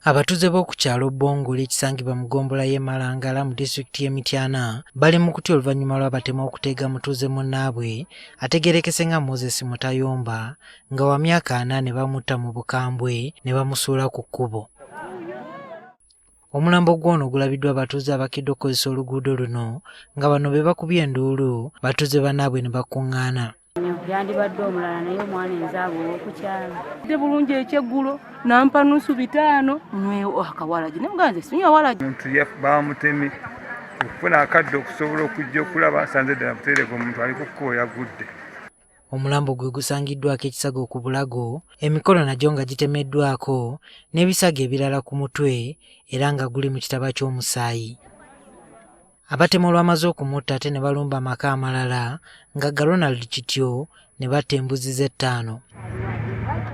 Abatuuze b'oku kyalo Bongole ekisangibwa mu ggombolola y'e Malangala mu disitulikiti y'e Mityana bali mu kutya oluvannyuma lw'abatemu okuteega mutuuze munnaabwe ategeerekese nga Moses Mutayomba nga wa myaka 4 ne bamutta mu bukambwe ne bamusuula ku kkubo. Omulambo gw'ono gulabiddwa abatuuze abakidde okukozesa oluguudo luno nga bano be bakubye enduulu batuuze bannaabwe ne bakuŋŋaana. Yandibadde omulala naye omwana enzaabwe ow'okukyalo dde bulungi ekyeggulo nampa nusu 5 nywewo akawalagi ne muganze sinywa walagi omuntu bamutemi okufuna akadde okusobola okujja okulaba asanze ddala buteereka omuntu ali ku kkubo yagudde. Omulambo gwe gusangiddwako ekisago ku bulago, emikono nagyo nga gitemeddwako n'ebisago ebirala ku mutwe era nga guli mu kitaba ky'omusaayi. Abatemu olwamaze okumutta ate ne balumba amaka amalala nga Ronald Kityo ne batta embuzi ze 5.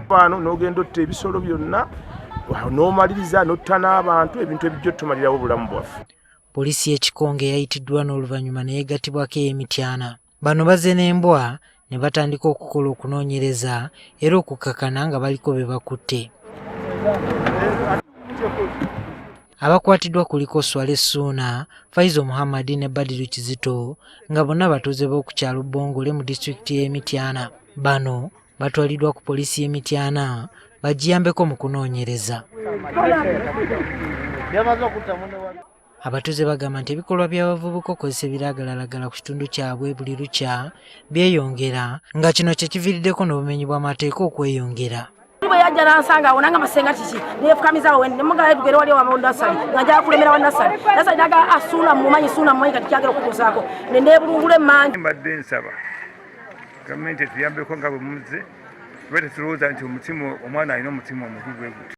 Bano n'ogenda otta ebisolo byonna n'omaliriza n'otta n'abantu ebintu ebijja otumalirawo obulamu bwaffe. Poliisi y'ekikonge yayitiddwa n'oluvannyuma ne yeegattibwako ey'Emityana. Bano bazze n'embwa ne batandika okukola okunoonyereza era okukakana nga baliko be bakutte. Abakwatiddwa kuliko Swale Ssuuna, Faizo Muhammad ne Badiru Kizito nga bonna batuuze b'oku kyalo Bongole mu disitulikiti y'e Mityana. Bano batwaliddwa ku poliisi y'e Mityana bagiyambeko mu kunoonyereza. Abatuuze bagamba nti ebikolwa by'abavubuka okozesa ebiragalalagala ku kitundu kyabwe buli lukya byeyongera nga kino kye kiviiriddeko n'obumenyi bw'amateeka okweyongera. Bwe yajja nansanga awo nanga masenga kiki neefukamiza we nemugaye tugere wali wa nasali ngajja kulemera wa nasali naga asula mumanyi suna mumanyi kati kyagera okutusaako nendebulungule manyi mbadde nsaba gavumenti etuyambeko nga bwe muzze tube tetulowooza nti omwana alina omutima omubi bwe guti.